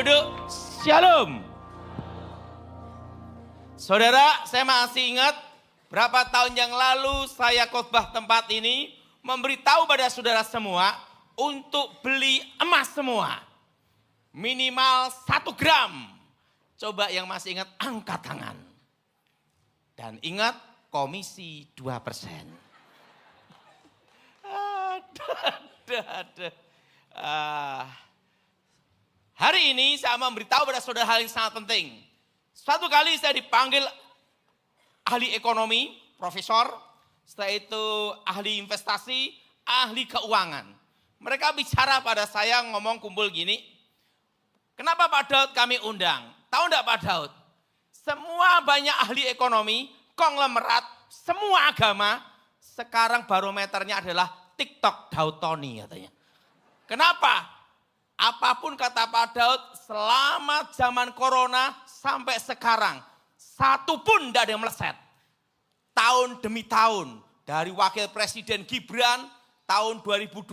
Duduk, shalom. Saudara, saya masih ingat berapa tahun yang lalu saya khotbah tempat ini memberitahu pada saudara semua untuk beli emas semua. Minimal 1 gram. Coba yang masih ingat angkat tangan. Dan ingat komisi 2%. Hari ini saya memberitahu pada saudara hal yang sangat penting. Suatu kali saya dipanggil ahli ekonomi, profesor, setelah itu ahli investasi, ahli keuangan. Mereka bicara pada saya ngomong kumpul gini, kenapa Pak Daud kami undang? Tahu enggak Pak Daud? Semua banyak ahli ekonomi, konglomerat, semua agama, sekarang barometernya adalah TikTok Daud Tony katanya. Kenapa? Apapun kata Pak Daud, selama zaman corona sampai sekarang, satu pun tidak ada yang meleset. Tahun demi tahun, dari Wakil Presiden Gibran tahun 2021.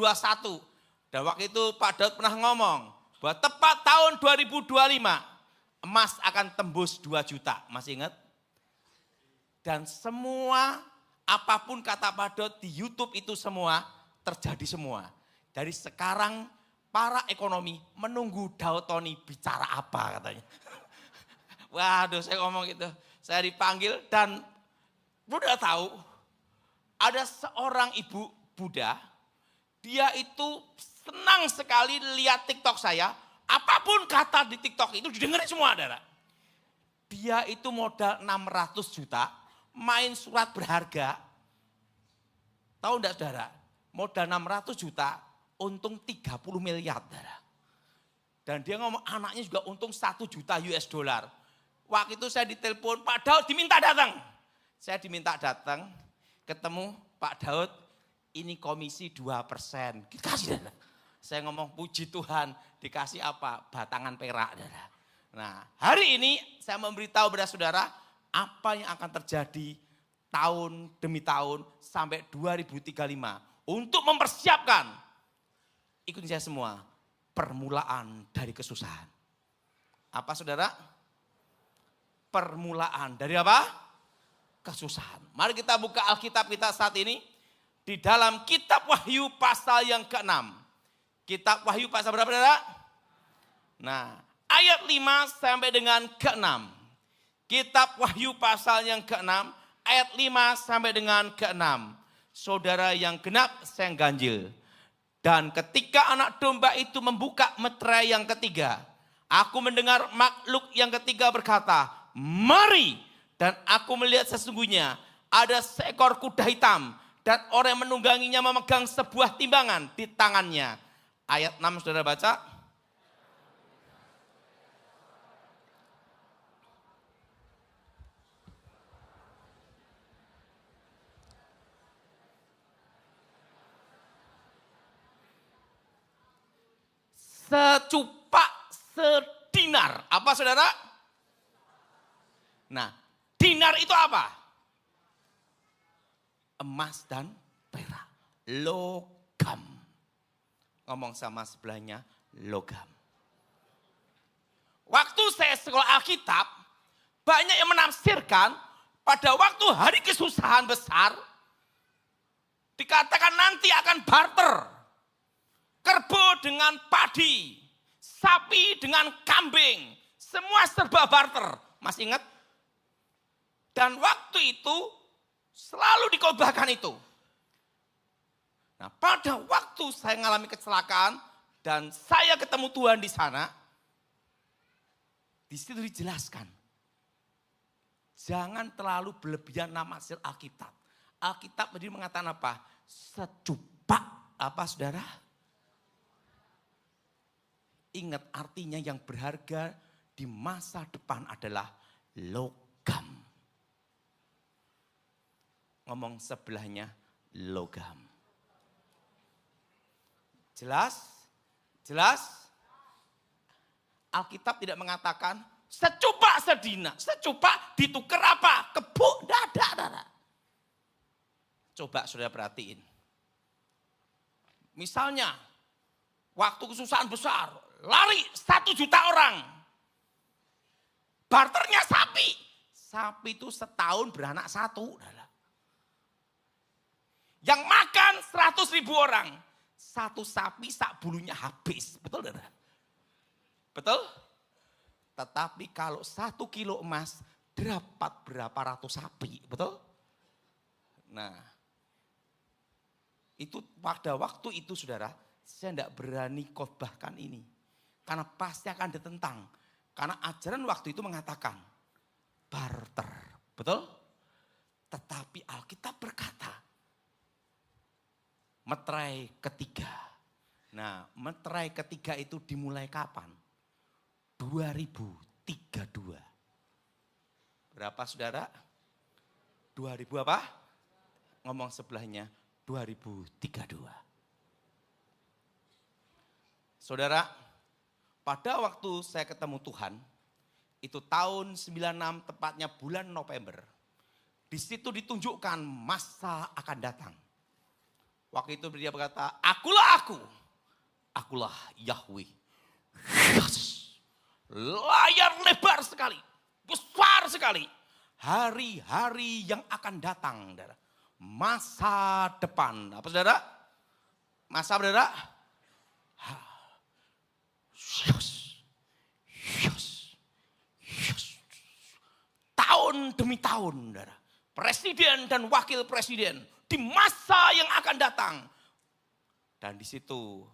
Dan waktu itu Pak Daud pernah ngomong, bahwa tepat tahun 2025, emas akan tembus 2 juta. Masih ingat? Dan semua, apapun kata Pak Daud di YouTube itu semua, terjadi semua. Dari sekarang, para ekonomi menunggu Daud Tony bicara apa katanya. Waduh, saya ngomong gitu. Saya dipanggil dan udah tahu ada seorang ibu Buddha, dia itu senang sekali lihat TikTok saya. Apapun kata di TikTok itu didengarin semua, saudara. Dia itu modal 600 juta, main surat berharga. Tahu enggak saudara? Modal 600 juta, untung 30 miliar. Dan dia ngomong anaknya juga untung 1 juta US dollar. Waktu itu saya ditelepon, Pak Daud diminta datang. Saya diminta datang, ketemu Pak Daud, ini komisi 2%. Dikasih. Saya ngomong puji Tuhan, dikasih apa? Batangan perak. Nah, hari ini saya memberitahu kepada saudara apa yang akan terjadi tahun demi tahun sampai 2035 untuk mempersiapkan. Ikuti saya semua, permulaan dari kesusahan. Apa saudara? Permulaan dari apa? Kesusahan. Mari kita buka Alkitab kita saat ini. Di dalam kitab Wahyu pasal yang ke-6. Kitab Wahyu pasal berapa saudara? Nah, ayat 5 sampai dengan ke-6. Kitab Wahyu pasal yang ke-6, ayat 5 sampai dengan ke-6. Saudara yang genap, saya yang ganjil. Dan ketika anak domba itu membuka meterai yang ketiga, aku mendengar makhluk yang ketiga berkata, mari. Dan aku melihat sesungguhnya ada seekor kuda hitam dan orang yang menungganginya memegang sebuah timbangan di tangannya. Ayat 6 saudara baca. Secupak sedinar. Apa saudara? Nah, dinar itu apa? Emas dan perak. Logam. Ngomong sama sebelahnya, logam. Waktu saya sekolah Alkitab, banyak yang menafsirkan pada waktu hari kesusahan besar, dikatakan nanti akan barter. Kerbau dengan padi, sapi dengan kambing, semua serba barter. Masih ingat? Dan waktu itu selalu dikotbahkan itu. Nah, pada waktu saya mengalami kecelakaan dan saya ketemu Tuhan di sana, di situ dijelaskan, jangan terlalu berlebihan nafsir Alkitab. Alkitab tadi mengatakan apa? Secupak apa saudara? Ingat artinya yang berharga di masa depan adalah logam. Ngomong sebelahnya logam. Jelas? Jelas? Alkitab tidak mengatakan secupak sedina. Secupak ditukar apa? Kebuk dada. Coba saudara perhatiin. Misalnya waktu kesusahan besar, lari 1 juta orang. Barternya sapi. Sapi itu setahun beranak 1. Yang makan 100.000 orang. 1 sapi sak bulunya habis. Betul saudara? Betul? Tetapi kalau 1 kilo emas dapat berapa ratus sapi. Betul? Nah, itu pada waktu itu saudara, saya tidak berani khotbahkan ini. Karena pasti akan ditentang. Karena ajaran waktu itu mengatakan barter. Betul? Tetapi Alkitab berkata, meterai ketiga. Nah, meterai ketiga itu dimulai kapan? 2032. Berapa saudara? 2000 apa? Ngomong sebelahnya 2032. Saudara, pada waktu saya ketemu Tuhan, itu tahun 96 tepatnya bulan November. Di situ ditunjukkan masa akan datang. Waktu itu dia berkata, akulah Yahweh. Yes. Layar lebar sekali, besar sekali. Hari-hari yang akan datang, saudara. Masa depan. Apa saudara? Masa saudara? Yes. Yes. Yes. Tahun demi tahun, saudara. Presiden dan wakil presiden di masa yang akan datang. Dan di situ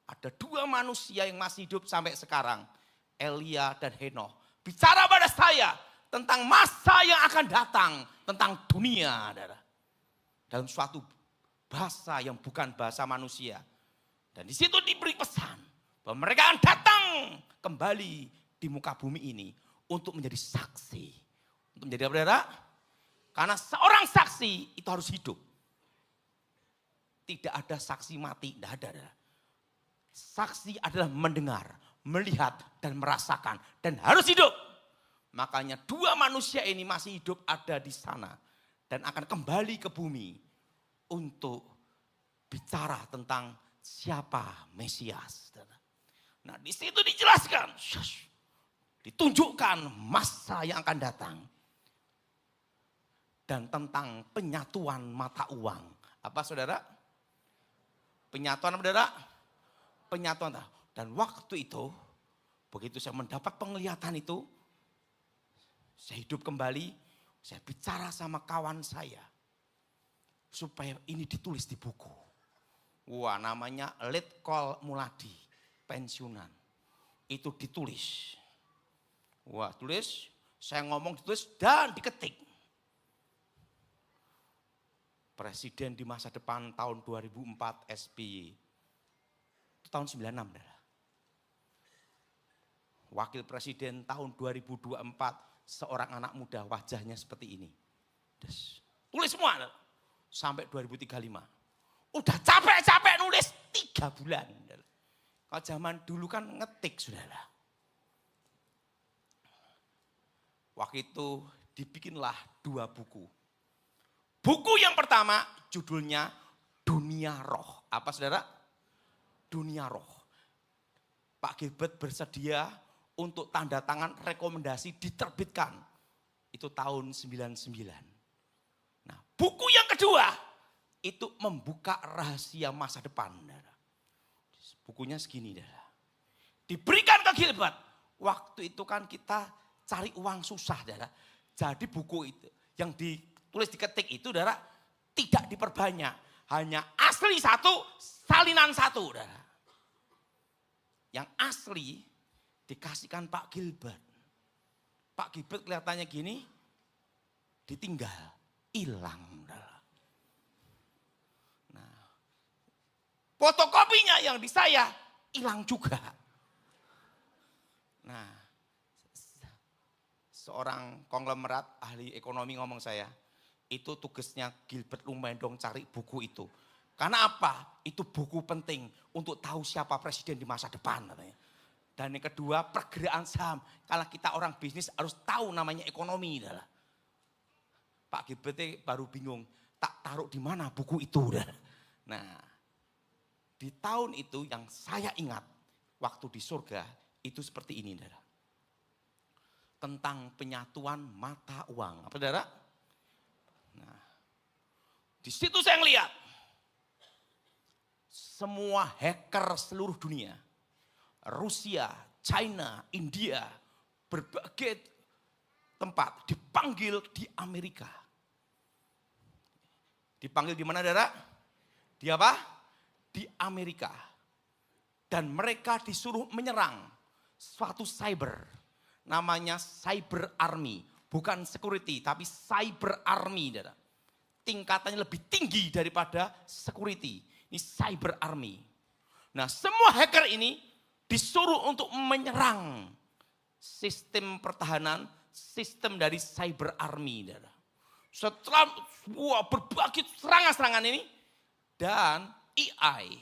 ada 2 manusia yang masih hidup sampai sekarang. Elia dan Henokh. Bicara pada saya tentang masa yang akan datang. Tentang dunia. Dalam suatu bahasa yang bukan bahasa manusia. Dan di situ diberi pesan. Bahwa mereka akan datang kembali di muka bumi ini. Untuk menjadi saksi. Untuk menjadi apa saudara? Karena seorang saksi itu harus hidup. Tidak ada saksi mati, tidak ada. Saksi adalah mendengar, melihat, dan merasakan. Dan harus hidup. Makanya 2 manusia ini masih hidup ada di sana. Dan akan kembali ke bumi. Untuk bicara tentang siapa Mesias. Nah di situ dijelaskan. Ditunjukkan masa yang akan datang. Dan tentang penyatuan mata uang. Apa saudara? Penyatuan saudara? Penyatuan. Dan waktu itu, begitu saya mendapat penglihatan itu, saya hidup kembali, saya bicara sama kawan saya. Supaya ini ditulis di buku. Wah namanya Letkol Muladi, pensiunan. Itu ditulis. Wah tulis, saya ngomong ditulis dan diketik. Presiden di masa depan tahun 2004 SBY. Itu tahun 96. Wakil presiden tahun 2024 seorang anak muda wajahnya seperti ini. Tulis semua sampai 2035. Udah capek-capek nulis 3 bulan. Kalau zaman dulu kan ngetik saudara. Waktu itu dibikinlah 2 buku. Buku yang pertama judulnya Dunia Roh. Apa saudara? Dunia Roh. Pak Gilbert bersedia untuk tanda tangan rekomendasi diterbitkan. Itu tahun 99. Nah buku yang kedua itu membuka rahasia masa depan. Bukunya segini. Diberikan ke Gilbert. Waktu itu kan kita cari uang susah. Jadi buku itu yang ditulis diketik itu tidak diperbanyak. Hanya asli 1, salinan 1. Yang asli dikasihkan Pak Gilbert. Pak Gilbert kelihatannya gini, ditinggal, hilang. Nah, fotokopinya yang di saya hilang juga. Nah, seorang konglomerat ahli ekonomi ngomong saya, itu tugasnya Gilbert lumayan dong cari buku itu. Karena apa? Itu buku penting untuk tahu siapa presiden di masa depan. Katanya. Dan yang kedua pergerakan saham. Kalau kita orang bisnis harus tahu namanya ekonomi. Pak Gilbert baru bingung, tak taruh di mana buku itu. Nah, di tahun itu yang saya ingat, waktu di surga itu seperti ini, saudara. Tentang penyatuan mata uang. Apa, saudara? Nah, di situ saya ngeliat semua hacker seluruh dunia, Rusia, China, India, berbagai tempat dipanggil di Amerika. Dipanggil di mana, saudara? Di apa? Di Amerika. Dan mereka disuruh menyerang suatu cyber. Namanya cyber army. Bukan security, tapi cyber army. Saudara. Tingkatannya lebih tinggi daripada security. Ini cyber army. Nah, semua hacker ini disuruh untuk menyerang sistem pertahanan, sistem dari cyber army. Saudara. Setelah berbagai serangan-serangan ini, dan AI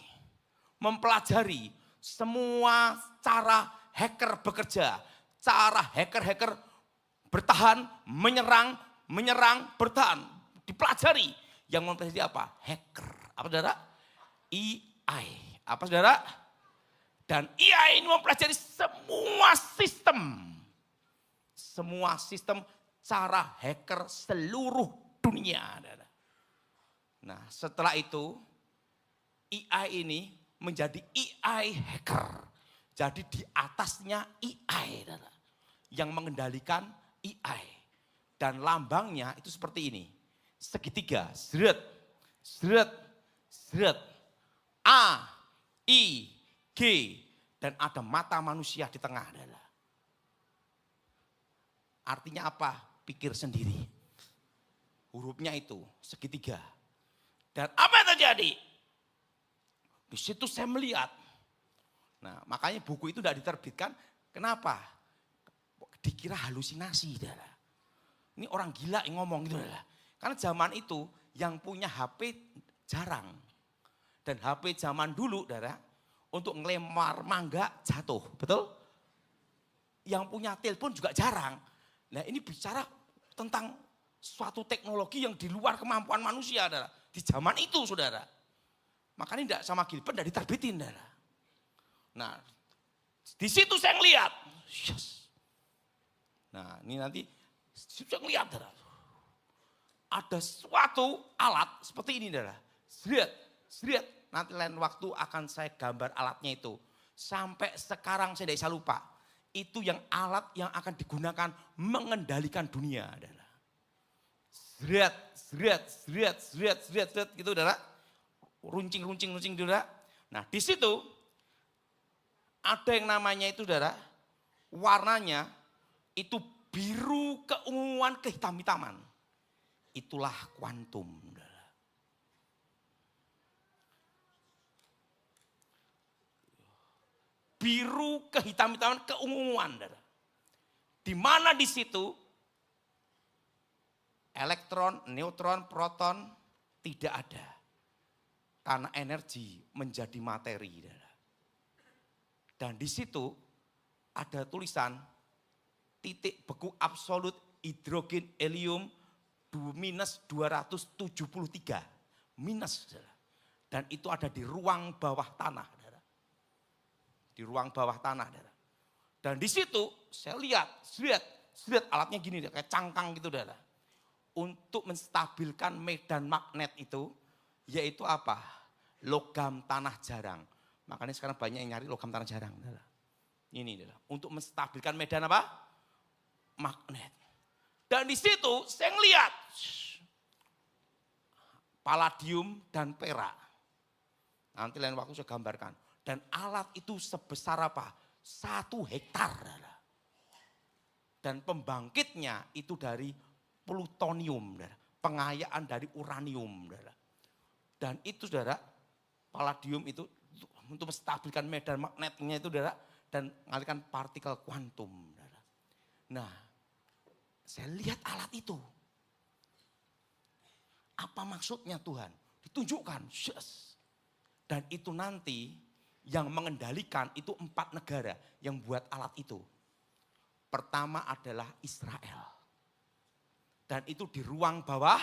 mempelajari semua cara hacker bekerja, cara hacker-hacker bertahan, menyerang, bertahan. Dipelajari. Yang mempelajari apa? Hacker. Apa, saudara? AI. Apa, saudara? Dan AI ini mempelajari semua sistem. Semua sistem cara hacker seluruh dunia. Nah, setelah itu AI ini menjadi AI hacker. Jadi di atasnya AI yang mengendalikan AI. Dan lambangnya itu seperti ini. Segitiga, seret, seret, seret. A, I, G. Dan ada mata manusia di tengah. Artinya apa? Pikir sendiri. Hurufnya itu segitiga. Dan apa yang terjadi? Di situ saya melihat. Nah, makanya buku itu tidak diterbitkan. Kenapa? Dikira halusinasi. Ini orang gila yang ngomong gitu. Karena zaman itu yang punya HP jarang. Dan HP zaman dulu, untuk ngelempar mangga jatuh. Betul? Yang punya telepon juga jarang. Nah, ini bicara tentang suatu teknologi yang di luar kemampuan manusia, saudara. Di zaman itu, saudara. Makanya tidak sama Gilbert, tidak diterbitin, saudara. Nah, di situ saya ngeliat. Yes. Nah, ini nanti saya ngeliat, saudara. Ada suatu alat seperti ini, saudara. Seret. Nanti lain waktu akan saya gambar alatnya itu. Sampai sekarang saya tidak bisa lupa. Itu yang alat yang akan digunakan mengendalikan dunia adalah seret gitu adalah runcing saudara. Nah, di situ ada yang namanya itu saudara, warnanya itu biru keunguan kehitam-hitaman. Itulah kuantum. Biru kehitam-hitaman keunguan. Di mana di situ elektron, neutron, proton tidak ada. Karena energi menjadi materi. Dan di situ ada tulisan titik beku absolut hidrogen helium minus 273. Minus. Dan itu ada di ruang bawah tanah. Di ruang bawah tanah. Dan di situ saya lihat alatnya gini kayak cangkang gitu. Untuk menstabilkan medan magnet itu, yaitu apa? Logam tanah jarang. Makanya sekarang banyak yang nyari logam tanah jarang. Ini untuk menstabilkan medan apa? Magnet. Dan di situ saya ngelihat palladium dan perak. Nanti lain waktu saya gambarkan. Dan alat itu sebesar apa? 1 hektar. Dan pembangkitnya itu dari plutonium. Pengayaan dari uranium. Dan itu saudara, palladium itu untuk menstabilkan medan magnetnya itu saudara. Dan mengalihkan partikel kuantum. Nah, saya lihat alat itu. Apa maksudnya Tuhan? Ditunjukkan. Yes. Dan itu nanti yang mengendalikan itu 4 negara yang buat alat itu. Pertama adalah Israel. Dan itu di ruang bawah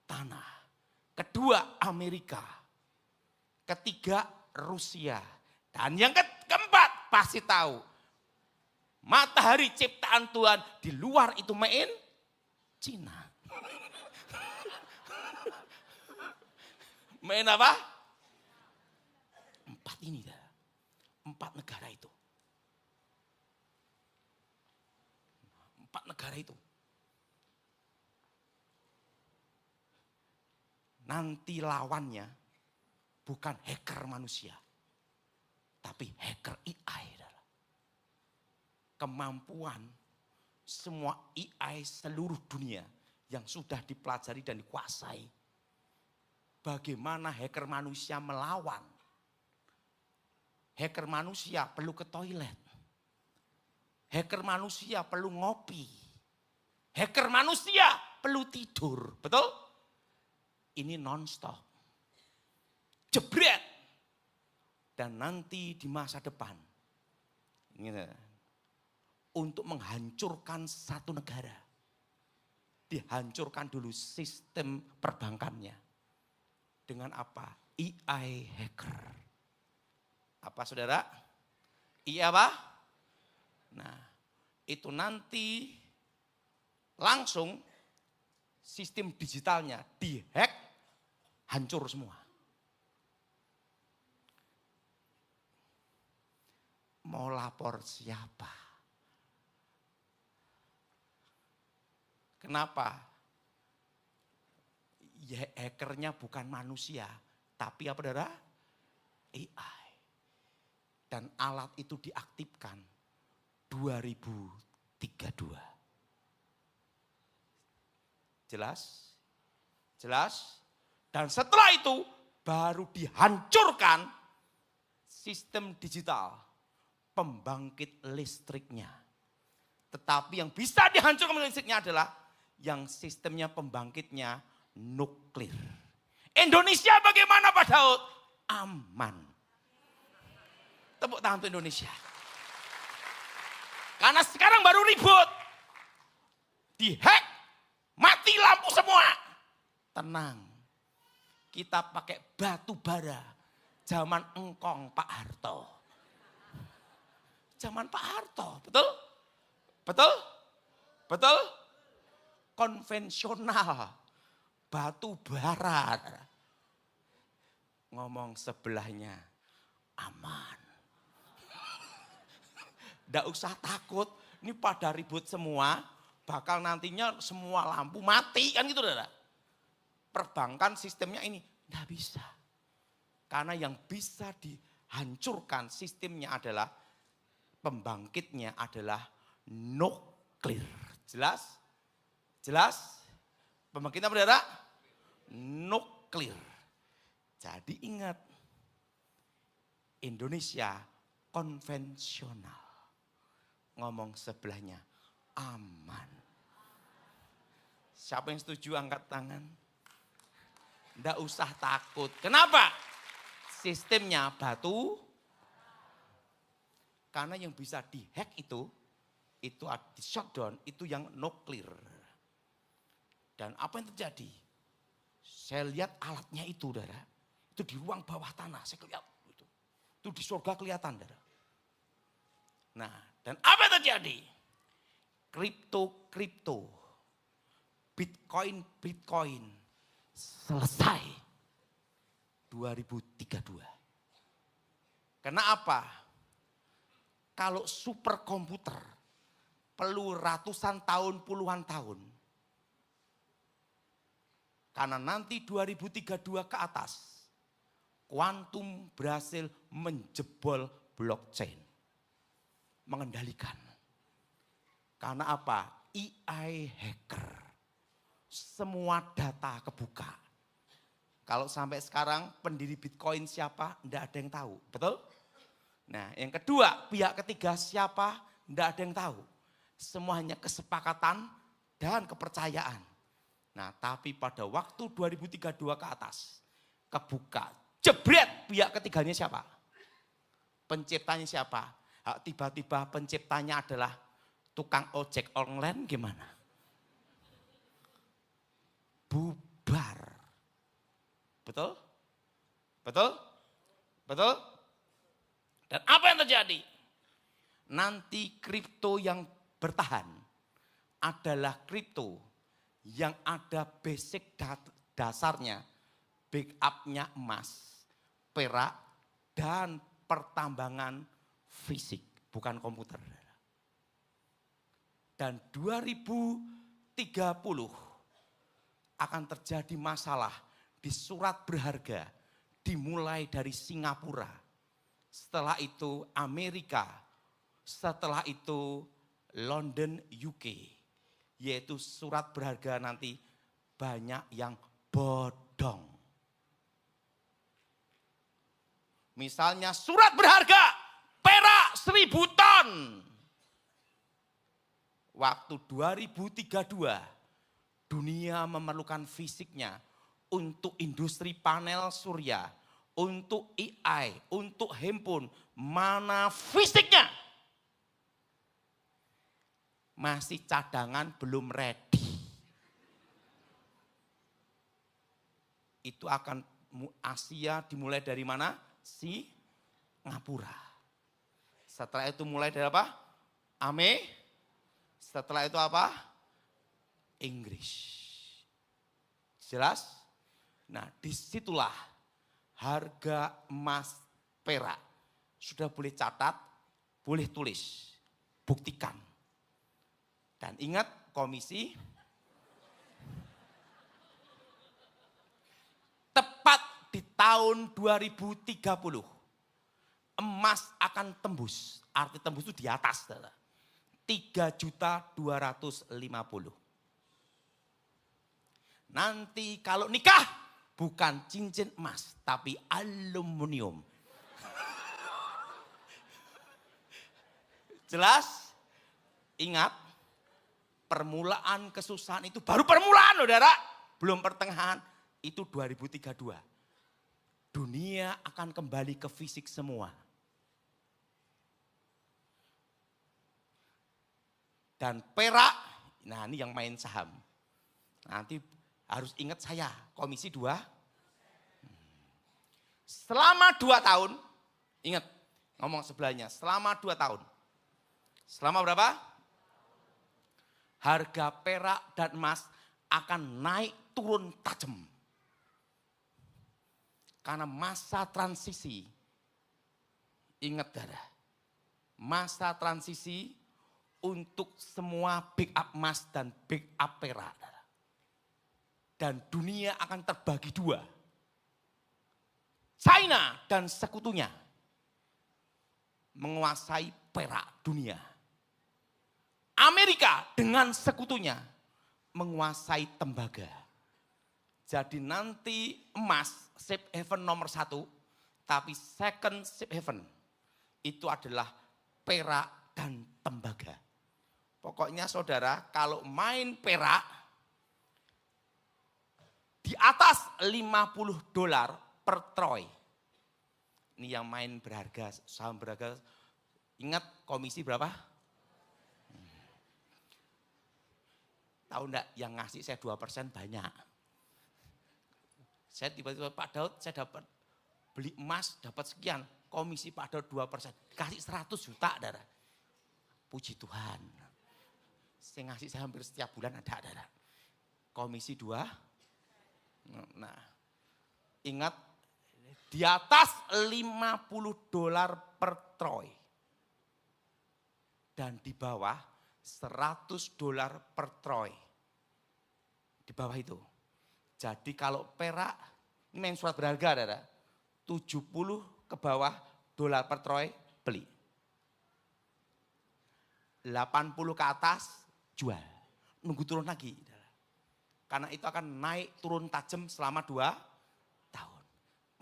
tanah. Kedua Amerika. Ketiga Rusia. Dan yang keempat pasti tahu. Matahari ciptaan Tuhan, di luar itu main Cina. Main apa? 4 ini dah. 4 negara itu. 4 negara itu. Nanti lawannya bukan hacker manusia, tapi hacker AI. Kemampuan semua AI seluruh dunia yang sudah dipelajari dan dikuasai. Bagaimana hacker manusia melawan. Hacker manusia perlu ke toilet. Hacker manusia perlu ngopi. Hacker manusia perlu tidur. Betul? Ini non-stop. Jebret. Dan nanti di masa depan. Untuk menghancurkan satu negara. Dihancurkan dulu sistem perbankannya. Dengan apa? AI hacker. Apa saudara? Iya apa? Nah, itu nanti langsung sistem digitalnya dihack, hancur semua. Mau lapor siapa? Kenapa? Ya, hackernya bukan manusia, tapi apa saudara? AI. Dan alat itu diaktifkan 2032. Jelas? Jelas? Dan setelah itu baru dihancurkan sistem digital pembangkit listriknya. Tetapi yang bisa dihancurkan listriknya adalah yang sistemnya pembangkitnya nuklir. Indonesia bagaimana Pak Daud? Aman. Tepuk tangan untuk Indonesia. Karena sekarang baru ribut. Dihack, mati lampu semua. Tenang. Kita pakai batu bara. Zaman engkong Pak Harto. Zaman Pak Harto, betul? Betul? Betul? Konvensional. Batu bara. Ngomong sebelahnya aman. Nggak usah takut, ini pada ribut semua, bakal nantinya semua lampu mati kan gitu saudara. Perbankan sistemnya ini, nggak bisa. Karena yang bisa dihancurkan sistemnya adalah, pembangkitnya adalah nuklir. Jelas? Jelas? Pembangkitnya apa saudara? Nuklir. Jadi ingat, Indonesia konvensional. Ngomong sebelahnya aman. Siapa yang setuju angkat tangan? Nggak usah takut. Kenapa? Sistemnya batu. Karena yang bisa dihack itu di shutdown, itu yang nuklir. Dan apa yang terjadi? Saya lihat alatnya itu, saudara. Itu di ruang bawah tanah, saya lihat. Itu di surga kelihatan, saudara. Nah, dan apa yang terjadi? Kripto, Bitcoin selesai 2032. Karena apa? Kalau superkomputer perlu ratusan tahun, puluhan tahun. Karena nanti 2032 ke atas, kuantum berhasil menjebol blockchain. Mengendalikan. Karena apa? AI hacker. Semua data kebuka. Kalau sampai sekarang pendiri Bitcoin siapa? Tidak ada yang tahu. Betul? Nah yang kedua, pihak ketiga siapa? Tidak ada yang tahu. Semua hanya kesepakatan dan kepercayaan. Nah tapi pada waktu 2032 ke atas, kebuka. Jebret, pihak ketiganya siapa? Penciptanya siapa? Tiba-tiba penciptanya adalah tukang ojek online, gimana? Bubar. Betul? Betul? Betul? Dan apa yang terjadi? nanti kripto yang bertahan adalah kripto yang ada basic dasarnya, backupnya emas, perak, dan pertambangan fisik, bukan komputer. Dan 2030 akan terjadi masalah di surat berharga dimulai dari Singapura. Setelah itu Amerika, setelah itu London UK. Yaitu surat berharga nanti banyak yang bodong. Misalnya surat berharga perak 1000 ton. Waktu 2032 dunia memerlukan fisiknya untuk industri panel surya, untuk AI, untuk handphone, mana fisiknya? Masih cadangan, belum ready. Itu akan Asia dimulai dari mana? Singapura. Setelah itu mulai dari apa? Setelah itu apa? Inggris. Jelas? Nah, disitulah harga emas perak. Sudah boleh catat, boleh tulis, buktikan. Dan ingat komisi, tepat di tahun 2030, emas akan tembus. Arti tembus itu di atas. 3.250.000. Nanti kalau nikah, bukan cincin emas, tapi aluminium. Jelas? Ingat, permulaan kesusahan itu baru permulaan, saudara. Belum pertengahan, itu 2032. Dunia akan kembali ke fisik semua. Dan perak, nah ini yang main saham. Nanti harus ingat saya, komisi 2. Selama 2 tahun, ingat ngomong sebelahnya, selama 2 tahun. Selama berapa? Harga perak dan emas akan naik turun tajam. Karena masa transisi, ingat saudara, masa transisi untuk semua backup emas dan backup perak. Dan dunia akan terbagi 2. China dan sekutunya menguasai perak dunia. Amerika dengan sekutunya menguasai tembaga. Jadi nanti emas safe haven nomor 1, tapi second safe haven itu adalah perak dan tembaga. Pokoknya saudara, kalau main perak di atas $50 per troy. Ini yang main berharga, saham berharga. Ingat komisi berapa? Tahu enggak, yang ngasih saya 2% banyak. Saya tiba-tiba, Pak Daud, saya dapat beli emas, dapat sekian. Komisi Pak Daud 2%. Kasih 100 juta, saudara. Puji Tuhan. Saya ngasih saya hampir setiap bulan ada. Komisi 2. Nah, ingat, di atas $50 per troy. Dan di bawah $100 per troy. Di bawah itu. Jadi kalau perak, ini main surat berharga, saudara. 70 ke bawah dolar per troy, beli. 80 ke atas, jual. Nunggu turun lagi. Karena itu akan naik turun tajam selama 2 tahun.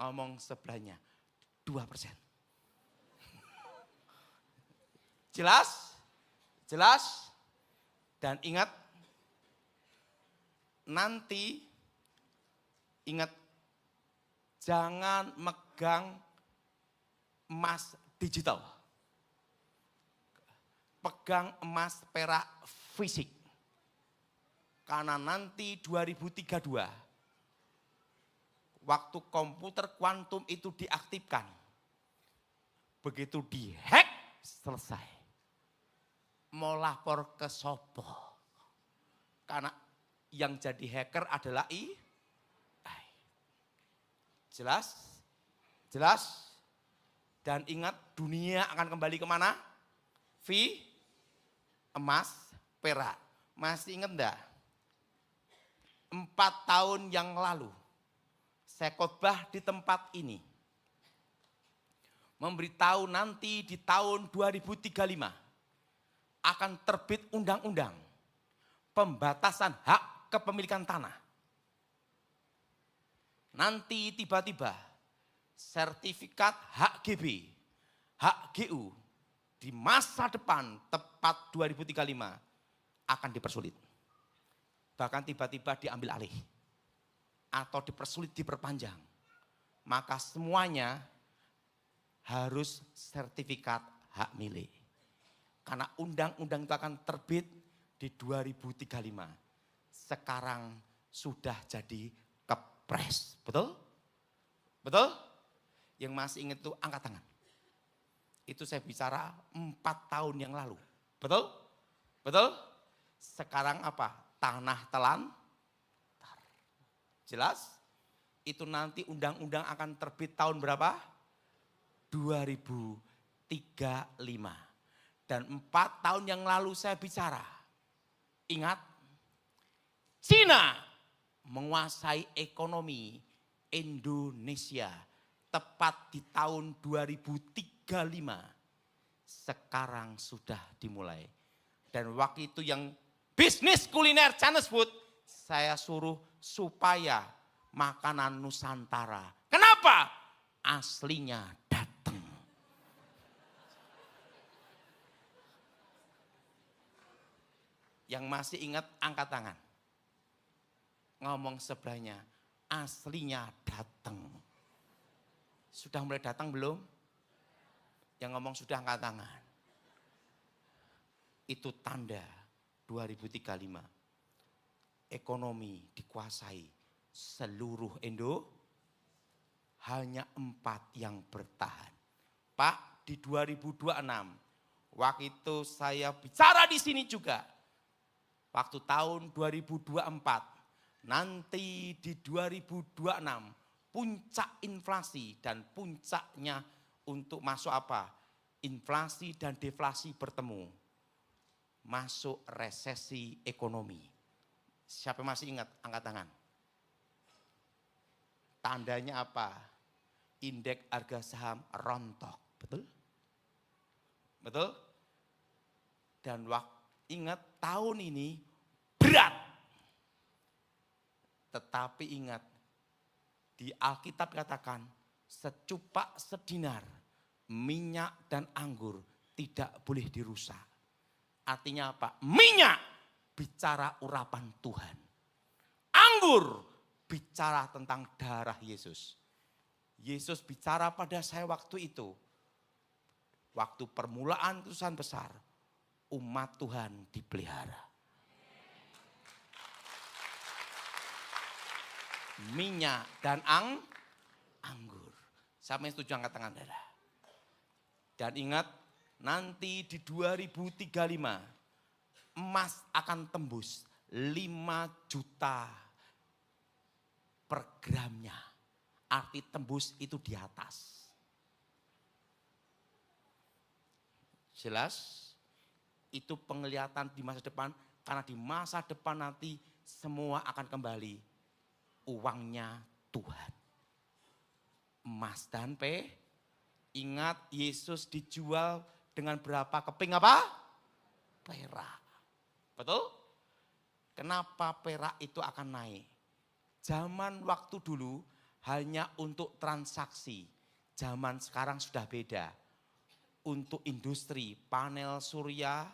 Ngomong sebelahnya, 2%. Jelas? Jelas? Dan ingat, nanti ingat, jangan megang emas digital. Pegang emas perak fisik. Karena nanti 2032, waktu komputer kuantum itu diaktifkan. Begitu dihack, selesai. mau lapor ke sopo. Karena yang jadi hacker adalah AI. Jelas? Jelas? Dan ingat dunia akan kembali kemana? Emas, perak. Masih ingat enggak? 4 tahun yang lalu saya khotbah di tempat ini. Memberitahu nanti di tahun 2035 akan terbit undang-undang pembatasan hak kepemilikan tanah. Nanti tiba-tiba sertifikat HGB, HGU di masa depan tepat 2035 akan dipersulit. Bahkan tiba-tiba diambil alih atau dipersulit, diperpanjang. Maka semuanya harus sertifikat hak milik. Karena undang-undang itu akan terbit di 2035. Sekarang sudah jadi kepres. Betul? Betul? Yang masih ingat itu angkat tangan. Itu saya bicara 4 tahun yang lalu. Betul? Betul? Sekarang apa? Tanah telantar. Jelas? Itu nanti undang-undang akan terbit tahun berapa? 2035. Dan 4 tahun yang lalu saya bicara. Ingat? Cina menguasai ekonomi Indonesia tepat di tahun 2035. Sekarang sudah dimulai. Dan waktu itu yang bisnis kuliner Chinese food, saya suruh supaya makanan Nusantara. Kenapa? Aslinya datang. Yang masih ingat angkat tangan. Ngomong sebelahnya, aslinya datang. Sudah mulai datang belum? Yang ngomong sudah angkat tangan. Itu tanda 2035. Ekonomi dikuasai seluruh hanya 4 yang bertahan. Pak, di 2026, waktu itu saya bicara di sini juga. Waktu tahun 2024, nanti di 2026, puncak inflasi dan puncaknya untuk masuk apa? Inflasi dan deflasi bertemu. Masuk resesi ekonomi. Siapa masih ingat? Angkat tangan. Tandanya apa? Indeks harga saham rontok. Betul? Betul? Dan ingat tahun ini berat. Tetapi ingat, di Alkitab katakan secupak sedinar minyak dan anggur tidak boleh dirusak. Artinya apa? Minyak bicara urapan Tuhan. Anggur bicara tentang darah Yesus. Yesus bicara pada saya waktu itu. Waktu permulaan keputusan besar. Umat Tuhan dipelihara. Minyak dan anggur. Siapa yang setuju angkat tangan saudara? Dan ingat, nanti di 2035 emas akan tembus 5 juta per gramnya. Arti tembus itu di atas. Jelas? Itu penglihatan di masa depan. Karena di masa depan nanti semua akan kembali. Uangnya Tuhan. Emas dan ingat Yesus dijual dengan berapa keping apa? Perak. Betul? Kenapa perak itu akan naik? Zaman waktu dulu hanya untuk transaksi. Zaman sekarang sudah beda. Untuk industri, panel surya,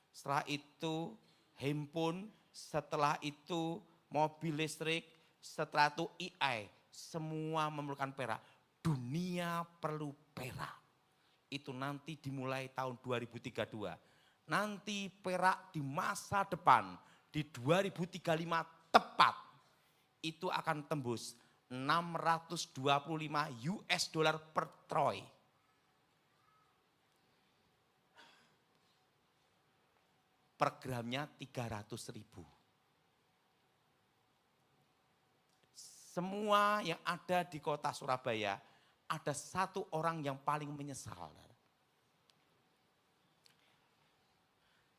setelah itu handphone, setelah itu mobil listrik, setelah itu AI, semua memerlukan perak. Dunia perlu perak. Itu nanti dimulai tahun 2032. Nanti perak di masa depan, di 2035 tepat, itu akan tembus 625 US dollar per troy. per gramnya 300.000. Semua yang ada di kota Surabaya, ada satu orang yang paling menyesal.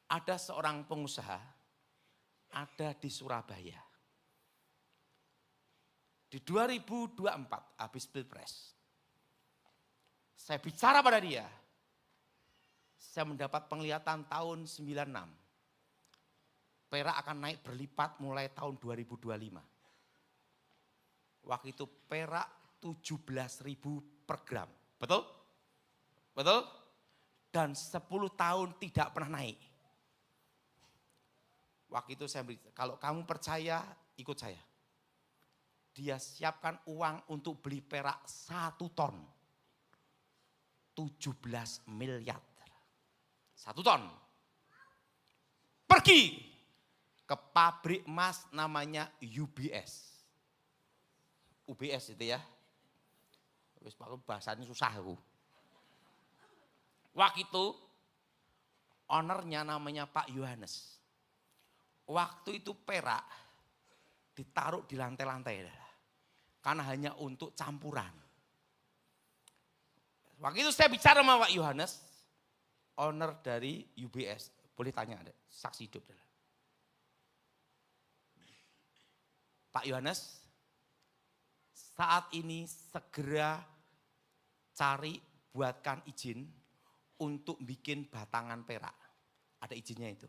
Ada seorang pengusaha, ada di Surabaya. Di 2024, habis Pilpres. Saya bicara pada dia, saya mendapat penglihatan tahun 96. Perak akan naik berlipat mulai tahun 2025. Waktu itu perak 17.000 per gram. Betul? Betul? Dan 10 tahun tidak pernah naik. Waktu itu saya beri, kalau kamu percaya, ikut saya. Dia siapkan uang untuk beli perak 1 ton. 17 miliar. 1 ton. Pergi ke pabrik emas namanya UBS. UBS itu ya. Wis bahasanya susah aku. Waktu itu ownernya namanya Pak Yohanes. Waktu itu perak ditaruh di lantai-lantai. Karena hanya untuk campuran. Waktu itu saya bicara sama Pak Yohanes, owner dari UBS. Boleh tanya ada, saksi hidup. Pak Yohanes, saat ini segera cari buatkan izin untuk bikin batangan perak. Ada izinnya itu.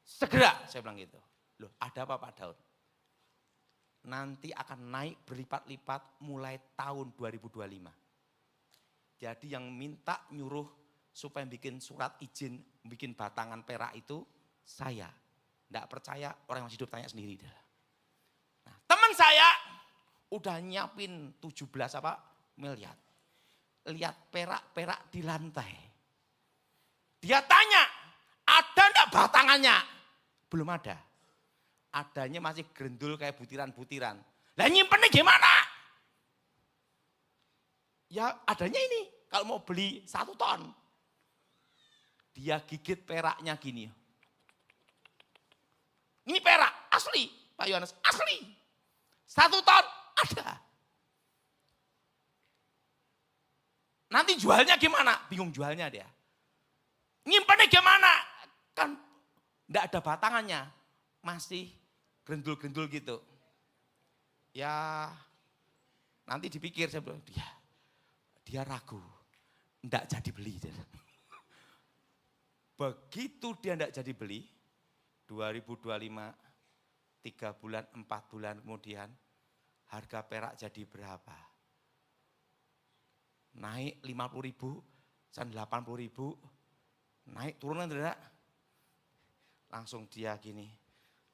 Segera saya bilang gitu. Loh ada apa Pak Daud? Nanti akan naik berlipat-lipat mulai tahun 2025. Jadi yang minta nyuruh supaya bikin surat izin bikin batangan perak itu saya. Tidak percaya orang yang masih hidup tanya sendiri. Nah, teman saya udah nyiapin 17 miliar. Lihat perak-perak di lantai. Dia tanya, ada enggak batangannya? Belum ada. Adanya masih gerendul kayak butiran-butiran. Lah nyimpennya gimana? Ya adanya ini, kalau mau beli 1 ton. Dia gigit peraknya gini. Ini perak, asli Pak Yohanes, asli. 1 ton, ada. Nanti jualnya gimana? Bingung jualnya dia. Nyimpannya gimana? Kan enggak ada batangannya. Masih gerendul-gerendul gitu. Ya nanti dipikir saya bilang, dia ragu. Enggak jadi beli. Begitu dia enggak jadi beli, 2025, 3 bulan, 4 bulan kemudian, harga perak jadi berapa? Naik 50.000, 80.000, naik turunan tidak? Langsung dia gini,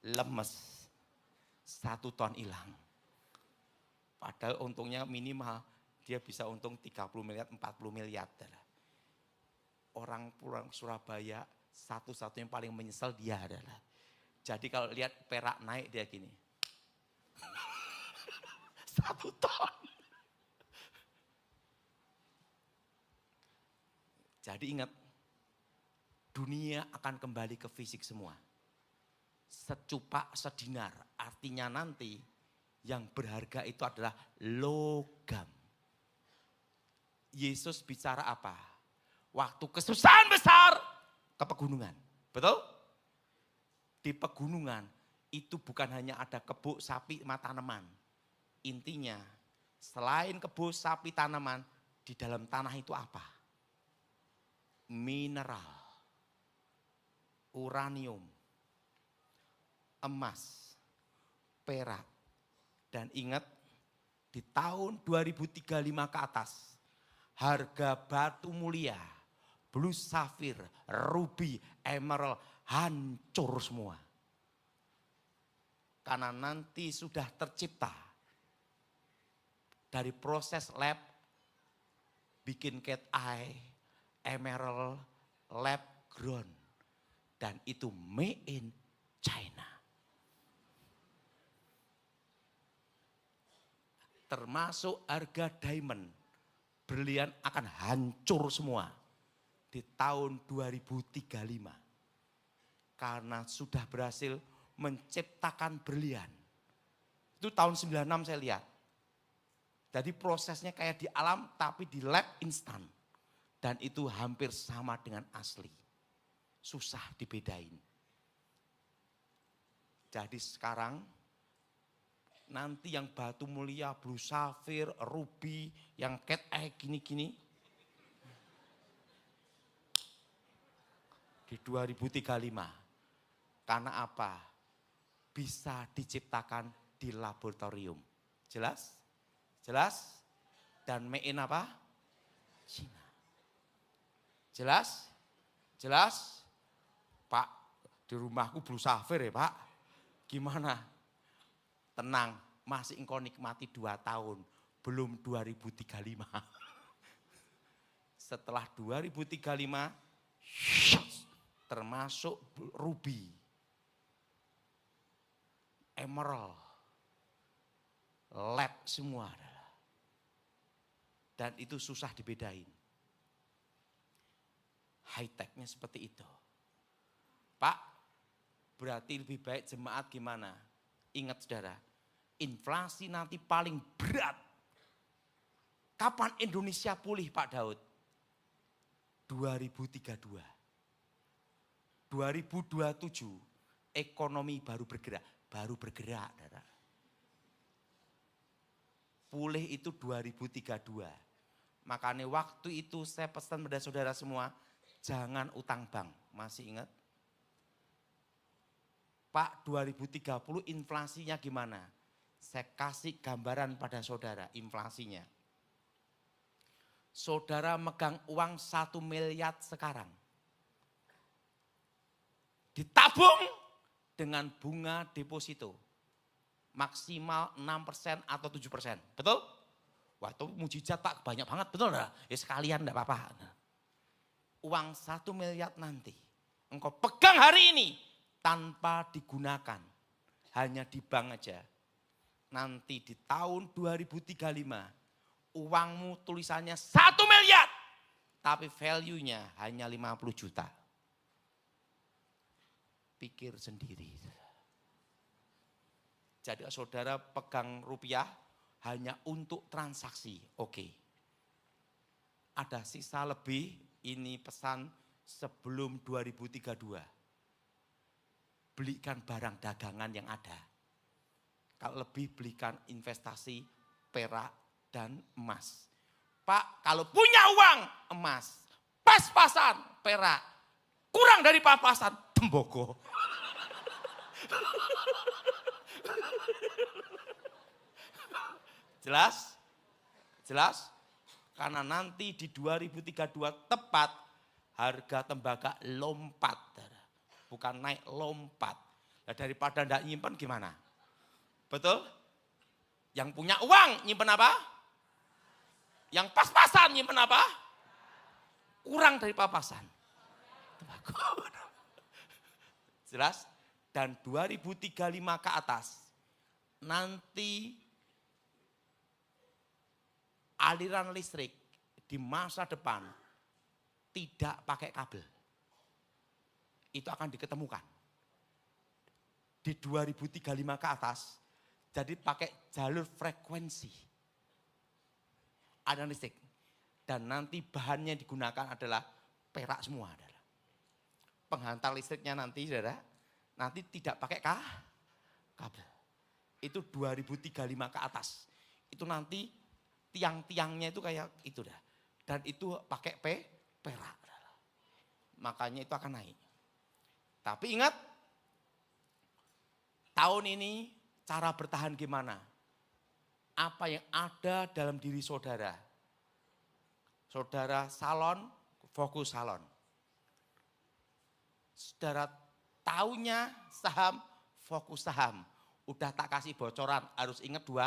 lemes, 1 ton hilang. Padahal untungnya minimal, dia bisa untung 30 miliar, 40 miliar. Orang pulang Surabaya, satu-satunya yang paling menyesal dia adalah. Jadi kalau lihat perak naik dia gini. 1 ton. Jadi ingat, dunia akan kembali ke fisik semua. Secupak sedinar, artinya nanti yang berharga itu adalah logam. Yesus bicara apa? Waktu kesusahan besar ke pegunungan. Betul? Di pegunungan itu bukan hanya ada kebun, sapi, tanaman. Intinya selain kebun, sapi, tanaman, di dalam tanah itu apa? Mineral, uranium, emas, perak. Dan ingat di tahun 2035 ke atas harga batu mulia, blue sapphire, ruby, emerald hancur semua. Karena nanti sudah tercipta dari proses lab bikin cat eye, emerald, lab grown. Dan itu made in China. Termasuk harga diamond, berlian akan hancur semua di tahun 2035. Karena sudah berhasil menciptakan berlian. Itu tahun 96 saya lihat. Jadi prosesnya kayak di alam tapi di lab instan. Dan itu hampir sama dengan asli. Susah dibedain. Jadi sekarang nanti yang batu mulia, blue sapphire, ruby, yang cat eye gini-gini. Di 2035. Karena apa? Bisa diciptakan di laboratorium. Jelas? Jelas? Dan made in apa? Cina. Jelas? Jelas? Pak, di rumahku blue sapphire ya Pak. Gimana? Tenang, masih engkau nikmati 2 tahun. Belum 2035. Setelah 2035, termasuk ruby, emerald, lab semua adalah. Dan itu susah dibedain. High-tech-nya seperti itu. Pak, berarti lebih baik jemaat gimana? Ingat saudara, inflasi nanti paling berat. Kapan Indonesia pulih Pak Daud? 2032. 2027 ekonomi baru bergerak. Baru bergerak. Saudara. Pulih itu 2032. Makanya waktu itu saya pesan pada saudara semua, jangan utang bank. Masih ingat? Pak 2030 inflasinya gimana? Saya kasih gambaran pada saudara inflasinya. Saudara megang uang 1 miliar sekarang. Ditabung dengan bunga deposito. Maksimal 6% atau 7%. Betul? Wah itu mujizat Pak, banyak banget. Betul enggak? Ya sekalian enggak apa-apa. Uang 1 miliar nanti. Engkau pegang hari ini. Tanpa digunakan. Hanya di bank aja. Nanti di tahun 2035. Uangmu tulisannya 1 miliar. Tapi value-nya hanya 50 juta. Pikir sendiri. Jadi saudara pegang rupiah hanya untuk transaksi. Oke. Ada sisa lebih, ini pesan sebelum 2032. Belikan barang dagangan yang ada. Kalau lebih belikan investasi perak dan emas. Pak, kalau punya uang emas, pas-pasan perak, kurang dari pas-pasan tembogo. Jelas? Jelas? Karena nanti di 2032 tepat harga tembaga lompat. Bukan naik, lompat. Nah, daripada enggak nyimpen gimana? Betul? Yang punya uang nyimpen apa? Yang pas-pasan nyimpen apa? Kurang dari pas-pasan. Jelas? Dan 2035 ke atas. Nanti aliran listrik di masa depan tidak pakai kabel. Itu akan diketemukan. Di 2035 ke atas, jadi pakai jalur frekuensi. Ada listrik. Dan nanti bahannya digunakan adalah perak semua. Adalah. Penghantar listriknya nanti, saudara, nanti tidak pakai kabel. Itu 2035 ke atas. Itu nanti tiang-tiangnya itu kayak itu dah. Dan itu pakai perak. Makanya itu akan naik. Tapi ingat, tahun ini cara bertahan gimana? Apa yang ada dalam diri saudara? Saudara salon, fokus salon. Saudara taunya saham, fokus saham. Udah tak kasih bocoran, harus ingat 2.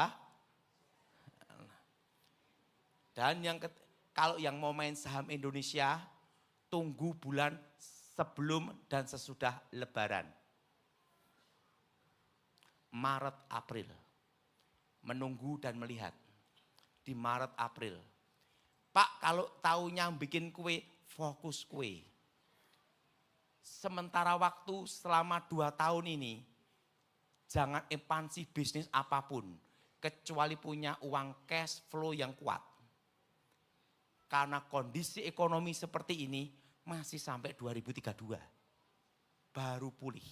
Dan kalau yang mau main saham Indonesia, tunggu bulan sebelum dan sesudah Lebaran. Maret, April. Menunggu dan melihat. Di Maret, April. Pak, kalau taunya bikin kue, fokus kue. Sementara waktu selama 2 tahun ini, jangan ekspansi bisnis apapun, kecuali punya uang cash flow yang kuat. Karena kondisi ekonomi seperti ini masih sampai 2032. Baru pulih.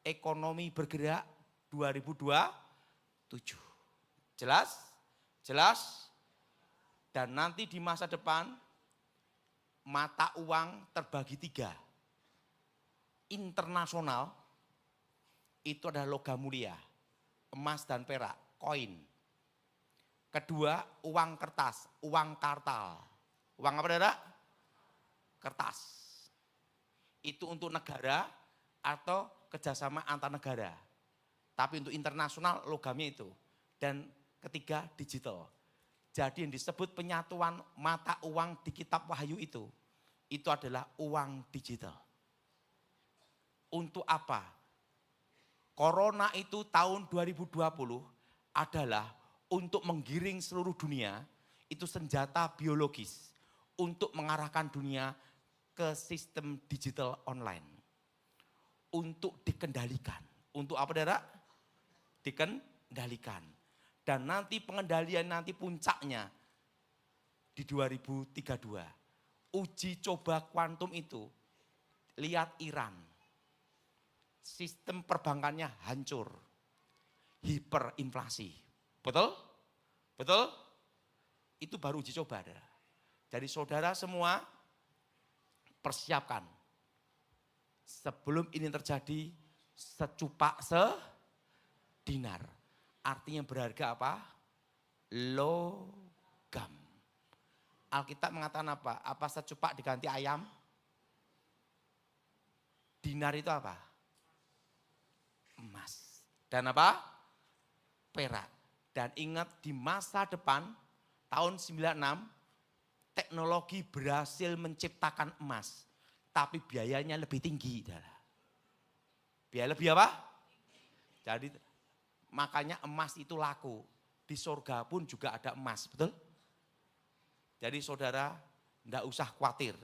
Ekonomi bergerak 2027. Jelas? Jelas? Dan nanti di masa depan, mata uang terbagi 3. Internasional, itu adalah logam mulia, emas dan perak, koin. Kedua, uang kertas, uang kartal. Uang apa saudara? Kertas. Itu untuk negara atau kerjasama antar negara. Tapi untuk internasional logamnya itu. Dan ketiga, digital. Jadi yang disebut penyatuan mata uang di kitab Wahyu itu adalah uang digital. Untuk apa? Corona itu tahun 2020 adalah untuk menggiring seluruh dunia, itu senjata biologis untuk mengarahkan dunia ke sistem digital online. Untuk dikendalikan. Untuk apa saudara? Dikendalikan. Dan nanti pengendalian nanti puncaknya di 2032. Uji coba kuantum itu, lihat Iran. Sistem perbankannya hancur. Hiperinflasi. Betul? Betul? Itu baru uji coba. Jadi saudara semua persiapkan. Sebelum ini terjadi, secupak sedinar. Artinya berharga apa? Logam. Alkitab mengatakan apa? Apa secupak diganti ayam? Dinar itu apa? Emas. Dan apa? Perak. Dan ingat di masa depan, tahun 96, teknologi berhasil menciptakan emas. Tapi biayanya lebih tinggi. Biaya lebih apa? Jadi makanya emas itu laku. Di surga pun juga ada emas, betul? Jadi saudara enggak usah khawatir.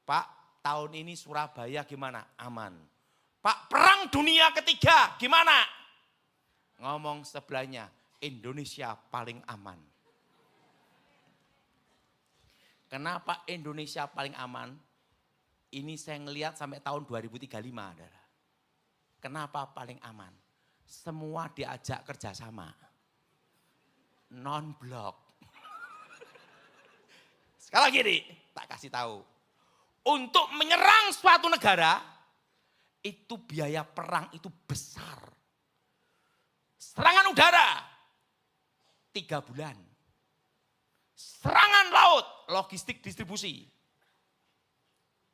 Pak, tahun ini Surabaya gimana? Aman. Pak, perang dunia ketiga gimana? Ngomong sebelahnya, Indonesia paling aman. Kenapa Indonesia paling aman? Ini saya ngelihat sampai tahun 2035. Adalah. Kenapa paling aman? Semua diajak kerjasama. Non-blok. Sekali lagi nih, tak kasih tahu. Untuk menyerang suatu negara, itu biaya perang itu besar. Serangan udara, 3 bulan. Serangan laut, logistik distribusi,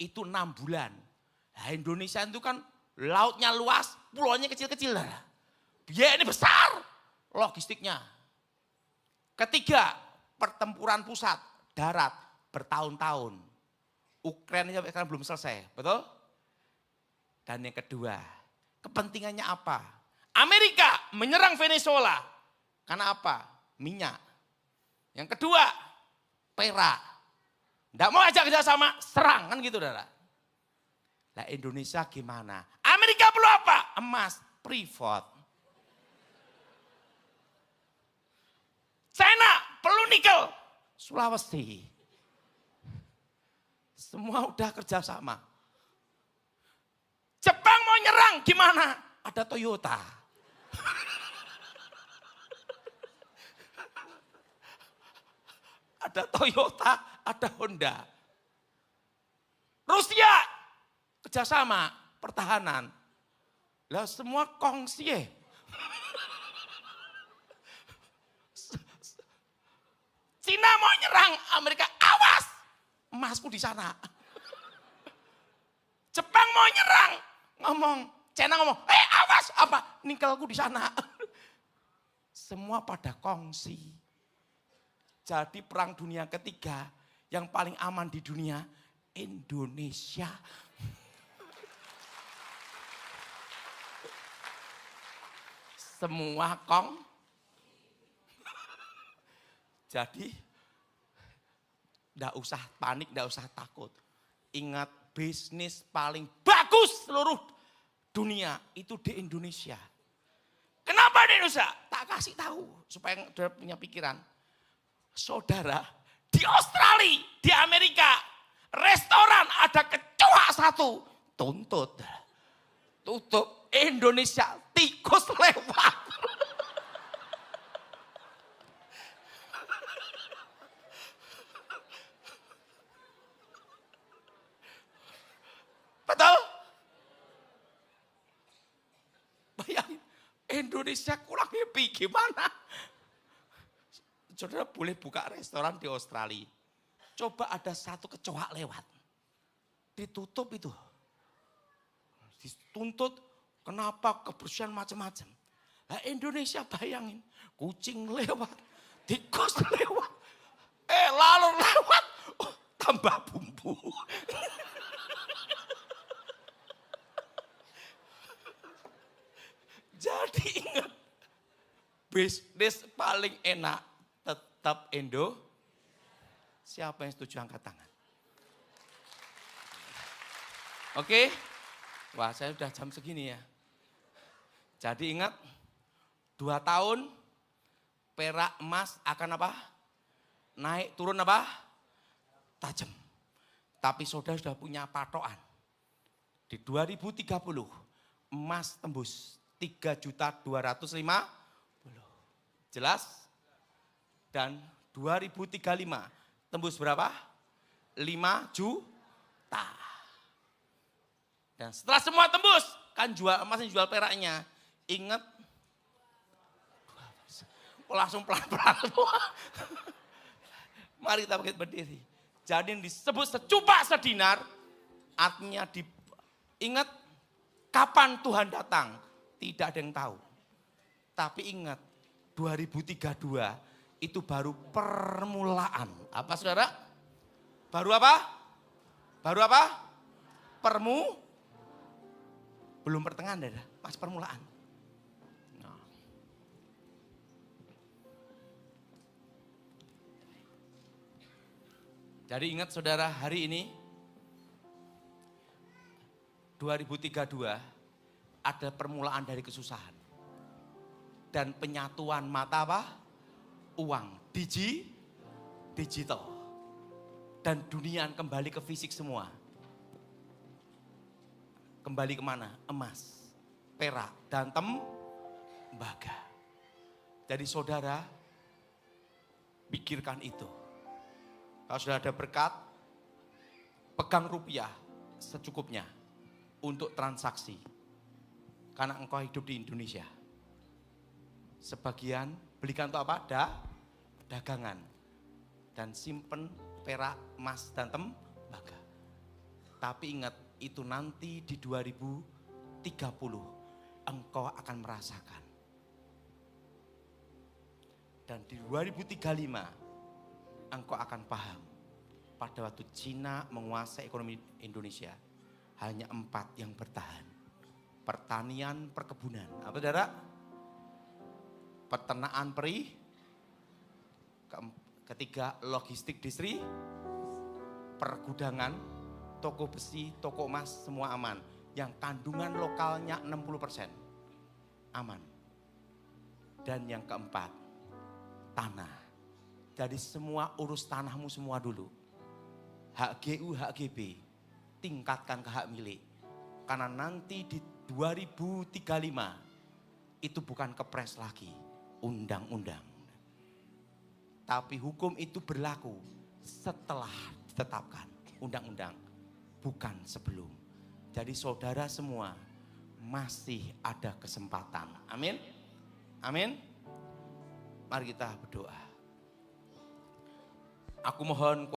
itu 6 bulan. Nah, Indonesia itu kan lautnya luas, pulaunya kecil-kecil. Biaya ini besar, logistiknya. Ketiga, pertempuran pusat, darat, bertahun-tahun. Ukraina sampai sekarang belum selesai, betul? Dan yang kedua, kepentingannya apa? Amerika menyerang Venezuela. Karena apa? Minyak. Yang kedua, perak. Tidak mau ajak kerjasama, serang kan gitu saudara. Lah Indonesia gimana? Amerika perlu apa? Emas, privat. China perlu nikel, Sulawesi. Semua udah kerjasama. Jepang mau nyerang gimana? Ada Toyota. Ada Toyota, ada Honda. Rusia kerjasama pertahanan. Lah semua kongsi. Cina mau nyerang Amerika, awas, emasku di sana. Jepang mau nyerang, China ngomong, awas apa, nikelku di sana. Semua pada kongsi. Jadi perang dunia ketiga yang paling aman di dunia, Indonesia. Semua Jadi, enggak usah panik, enggak usah takut. Ingat, bisnis paling bagus seluruh dunia itu di Indonesia. Kenapa di Indonesia? Tak kasih tahu supaya saudara punya pikiran. Saudara, di Australia, di Amerika, restoran ada kecoa satu, tuntut. Tutup. Indonesia, tikus lewat. Betul? Bayangin, Indonesia kurang happy gimana? Saudara boleh buka restoran di Australia. Coba ada satu kecoa lewat. Ditutup itu. Dituntut, kenapa kebersihan macam-macam. Nah, Indonesia bayangin, kucing lewat, tikus lewat. Lalu lewat, tambah bumbu. Jadi ingat, bisnis paling enak tetap Indo. Siapa yang setuju angkat tangan? Oke, wah saya udah jam segini ya. Jadi ingat, 2 tahun perak emas akan apa? Naik turun apa? Tajam. Tapi saudara sudah punya patokan. Di 2030 emas tembus 3.250.000. Jelas? Dan 2035 tembus berapa? 5 juta. Dan setelah semua tembus, kan jual emasnya jual peraknya. Ingat, langsung pelan-pelan. Mari kita berdiri. Jadi yang disebut secupak sedinar, artinya ingat kapan Tuhan datang. Tidak ada yang tahu. Tapi ingat, 2032 itu baru permulaan. Apa saudara? Baru apa? Baru apa? Belum pertengahan, mas permulaan. Nah. Jadi ingat saudara, hari ini 2032 ada permulaan dari kesusahan. Dan penyatuan mata apa? Uang, digital. Dan dunia kembali ke fisik semua. Kembali kemana? Emas, perak, dan tembaga. Jadi saudara, pikirkan itu. Kalau sudah ada berkat, pegang rupiah secukupnya untuk transaksi. Karena engkau hidup di Indonesia. Sebagian belikan untuk apa? Dagangan. Dan simpen perak, emas, dan tembaga. Tapi ingat, itu nanti di 2030 engkau akan merasakan. Dan di 2035 engkau akan paham. Pada waktu Cina menguasai ekonomi Indonesia, hanya 4 yang bertahan. Pertanian, perkebunan. Apa saudara? Peternakan peri. Ketiga, logistik distri. Pergudangan, toko besi, toko emas, semua aman. Yang kandungan lokalnya 60%. Aman. Dan yang keempat, tanah. Jadi semua urus tanahmu semua dulu. Hak GU, hak GB. Tingkatkan ke hak milik. Karena nanti di 2035 itu bukan kepres lagi, undang-undang. Tapi hukum itu berlaku setelah ditetapkan undang-undang, bukan sebelum. Jadi saudara semua masih ada kesempatan. Amin. Amin. Mari kita berdoa. Aku mohon